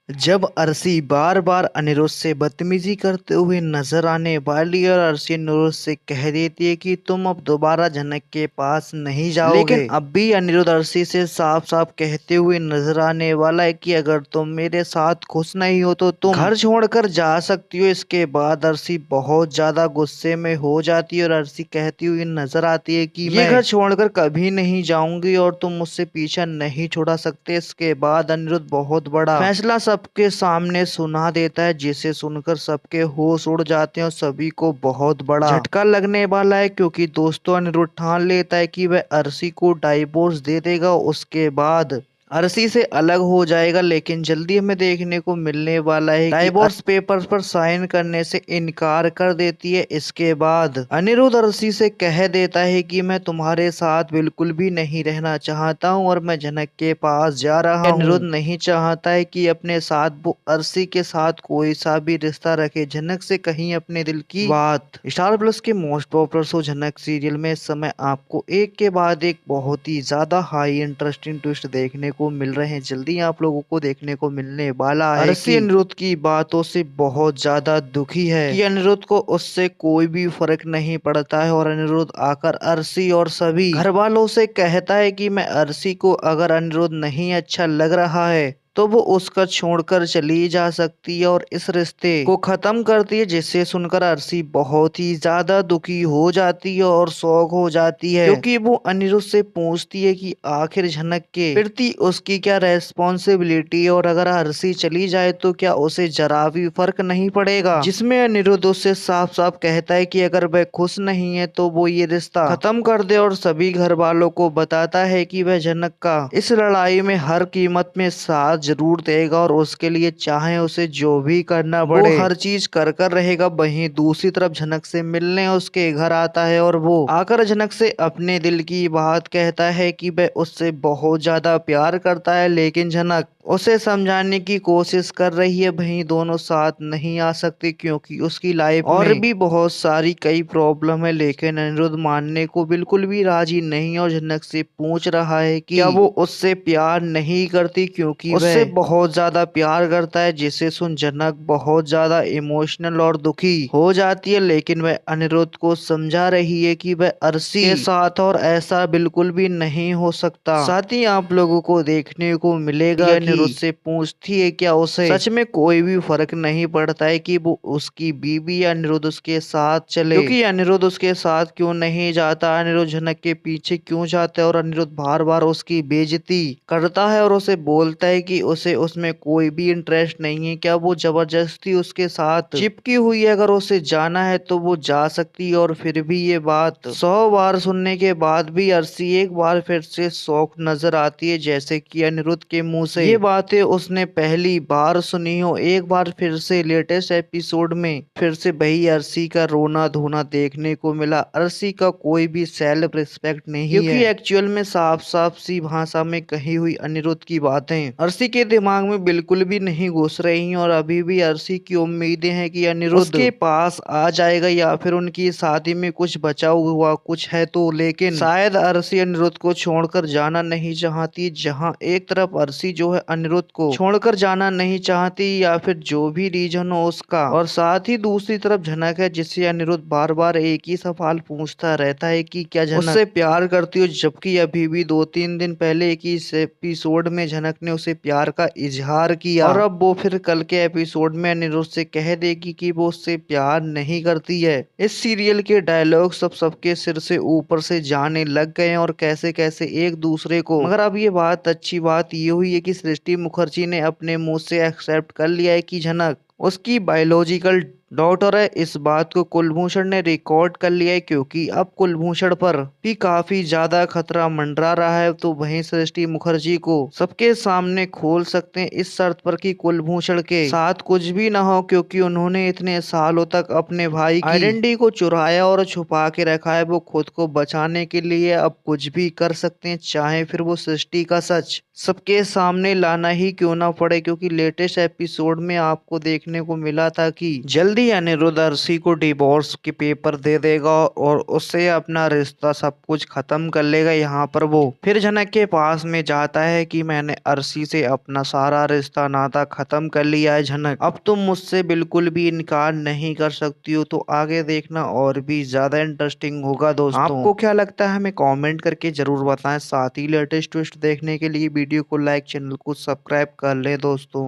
जब अर्शी बार बार अनिरुद्ध से बदतमीजी करते हुए नजर आने वाली और अर्शी अनिरुद्ध से कह देती है कि तुम अब दोबारा जनक के पास नहीं जाओगे, लेकिन अब भी अनिरुद्ध अर्शी से साफ साफ कहते हुए नजर आने वाला है कि अगर तुम मेरे साथ खुश नहीं हो तो तुम घर छोड़कर जा सकती हो। इसके बाद अर्शी बहुत ज्यादा गुस्से में हो जाती है और अर्शी कहती हुई नजर आती है कि मैं घर छोड़कर कभी नहीं जाऊंगी और तुम मुझसे पीछा नहीं छुड़ा सकते। इसके बाद अनिरुद्ध बहुत बड़ा फैसला सबके सामने सुना देता है, जिसे सुनकर सबके होश उड़ जाते हैं और सभी को बहुत बड़ा झटका लगने वाला है, क्योंकि दोस्तों अनिरुद्ध ठान लेता है कि वह अर्शी को डाइवोर्स दे देगा। उसके बाद अर्शी से अलग हो जाएगा, लेकिन जल्दी हमें देखने को मिलने वाला है कि डाइवोर्स पेपर्स पर साइन करने से इनकार कर देती है। इसके बाद अनिरुद्ध अर्शी से कह देता है कि मैं तुम्हारे साथ बिल्कुल भी नहीं रहना चाहता हूँ और मैं जनक के पास जा रहा हूँ। अनिरुद्ध नहीं चाहता है कि अपने साथ वो अर्शी के साथ कोई सा भी रिश्ता रखे, जनक से कहीं अपने दिल की बात। स्टार प्लस के मोस्ट पॉपुलर शो जनक सीरियल में इस समय आपको एक के बाद एक बहुत ही ज्यादा हाई इंटरेस्टिंग ट्विस्ट देखने को मिल रहे हैं। जल्दी आप लोगों को देखने को मिलने वाला है अर्शी अनिरुद्ध की बातों से बहुत ज्यादा दुखी है कि अनिरुद्ध को उससे कोई भी फर्क नहीं पड़ता है और अनिरुद्ध आकर अर्शी और सभी घर वालों से कहता है कि मैं अर्शी को अगर अनिरुद्ध नहीं अच्छा लग रहा है तो वो उसका छोड़कर चली जा सकती है और इस रिश्ते को खत्म करती है, जिसे सुनकर अर्शी बहुत ही ज्यादा दुखी हो जाती है और शौक हो जाती है, क्योंकि वो अनिरुद्ध से पूछती है कि आखिर जनक के प्रति उसकी क्या रेस्पॉन्सिबिलिटी है और अगर अर्शी चली जाए तो क्या उसे जरा भी फर्क नहीं पड़ेगा। जिसमें अनिरुद्ध उससे साफ साफ कहता है कि अगर वह खुश नहीं है तो वो ये रिश्ता खत्म कर दे और सभी घर वालों को बताता है कि वह जनक का इस लड़ाई में हर कीमत में साथ जरूर देगा और उसके लिए चाहे उसे जो भी करना पड़े वो हर चीज कर रहेगा। वहीं दूसरी तरफ जनक से मिलने उसके घर आता है और वो आकर जनक से अपने दिल की बात कहता है कि वह उससे बहुत ज्यादा प्यार करता है, लेकिन जनक उसे समझाने की कोशिश कर रही है। वहीं दोनों साथ नहीं आ सकते क्योंकि उसकी लाइफ और भी बहुत सारी कई प्रॉब्लम है, लेकिन अनिरुद्ध मानने को बिल्कुल भी राजी नहीं और जनक से पूछ रहा है कि क्या वो उससे प्यार नहीं करती, क्योंकि उससे बहुत ज्यादा प्यार करता है। जिसे सुन जनक बहुत ज्यादा इमोशनल और दुखी हो जाती है, लेकिन वह अनिरुद्ध को समझा रही है कि वह अर्शी के साथ और ऐसा बिल्कुल भी नहीं हो सकता। साथ ही आप लोगों को देखने को मिलेगा कि अनिरुद्ध से पूछती है क्या उसे सच में कोई भी फर्क नहीं पड़ता है कि वो उसकी बीवी या अनिरुद्ध उसके साथ चले, क्योंकि अनिरुद्ध उसके साथ क्यों नहीं जाता, अनिरुद्ध जनक के पीछे क्यों जाता है और अनिरुद्ध बार बार उसकी बेइज्जती करता है और उसे बोलता है कि उसे उसमें कोई भी इंटरेस्ट नहीं है। क्या वो जबरदस्ती उसके साथ चिपकी हुई है, अगर उसे जाना है तो वो जा सकती है। और फिर भी ये बात 100 बार सुनने के बाद भी अर्शी एक बार फिर से शौक नजर आती है, जैसे कि अनिरुद्ध के मुंह से ये बातें उसने पहली बार सुनी हो। एक बार फिर से लेटेस्ट एपिसोड में फिर से वही अर्शी का रोना धोना देखने को मिला। अर्शी का कोई भी सेल्फ रिस्पेक्ट नहीं है, क्योंकि एक्चुअल में साफ साफ सी भाषा में कही हुई अनिरुद्ध की बातें अर्शी के दिमाग में बिल्कुल भी नहीं घुस रही और अभी भी अर्शी की उम्मीदें हैं कि अनिरुद्ध उसके पास आ जाएगा या फिर उनकी शादी में कुछ बचा हुआ कुछ है तो, लेकिन शायद अर्शी अनिरुद्ध को छोड़कर जाना नहीं चाहती। जहां एक तरफ अर्शी जो है अनिरुद्ध को छोड़कर जाना नहीं चाहती या फिर जो भी रीजन हो उसका, और साथ ही दूसरी तरफ जनक है जिससे अनिरुद्ध बार बार एक ही सवाल पूछता रहता है कि क्या जनक उससे प्यार करती हो, जबकि अभी भी 2-3 दिन पहले एक ही एपिसोड में जनक ने उसे प्यार का इजहार किया और अब वो फिर कल के एपिसोड में अनिरुद्ध से कह देगी कि वो उससे प्यार नहीं करती है। इस सीरियल के डायलॉग सबके सिर से ऊपर से जाने लग गए हैं और कैसे कैसे एक दूसरे को, मगर अब ये बात अच्छी बात ये हुई है कि सृष्टि मुखर्जी ने अपने मुंह से एक्सेप्ट कर लिया है कि जनक उसकी बायोलॉजिकल डॉटर है। इस बात को कुलभूषण ने रिकॉर्ड कर लिया है, क्योंकि अब कुलभूषण पर भी काफी ज्यादा खतरा मंडरा रहा है। तो वहीं सृष्टि मुखर्जी को सबके सामने खोल सकते हैं इस शर्त पर कि कुलभूषण के साथ कुछ भी ना हो, क्योंकि उन्होंने इतने सालों तक अपने भाई की आइडेंटिटी को चुराया और छुपा के रखा है। वो खुद को बचाने के लिए अब कुछ भी कर सकते हैं, चाहे फिर वो सृष्टि का सच सबके सामने लाना ही क्यों ना पड़े। क्योंकि लेटेस्ट एपिसोड में आपको देखने को मिला था कि जल्दी ही अनिरुद्ध अर्शी को डिवोर्स के पेपर दे देगा और उससे अपना रिश्ता सब कुछ खत्म कर लेगा। यहाँ पर वो फिर जनक के पास में जाता है कि मैंने अर्शी से अपना सारा रिश्ता नाता खत्म कर लिया है जनक, अब तुम मुझसे बिल्कुल भी इनकार नहीं कर सकती हो। तो आगे देखना और भी ज्यादा इंटरेस्टिंग होगा दोस्तों। आपको क्या लगता है हमें कमेंट करके जरूर बताएं। साथ ही लेटेस्ट ट्विस्ट देखने के लिए वीडियो को लाइक, चैनल को सब्सक्राइब कर ले दोस्तों।